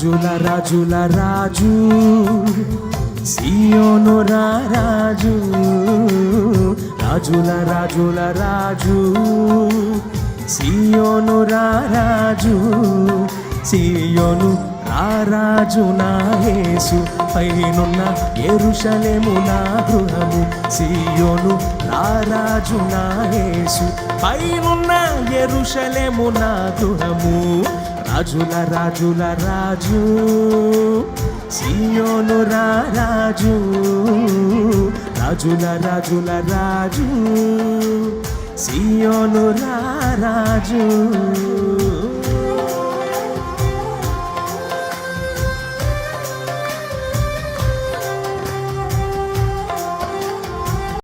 రాజుల రాజుల రాజు సియోను రాజు, రాజుల రాజుల రాజు సియోను రాజు, సియోను రాజు నా యేసు పైనున్న యెరూషలేము నా గృహము, సియోను రాజు నా యేసు పైనున్న యెరూషలేము నా గృహము. రాజుల రాజుల రాజు సియోను రాజు, రాజుల రాజుల రాజు సియోను రాజు.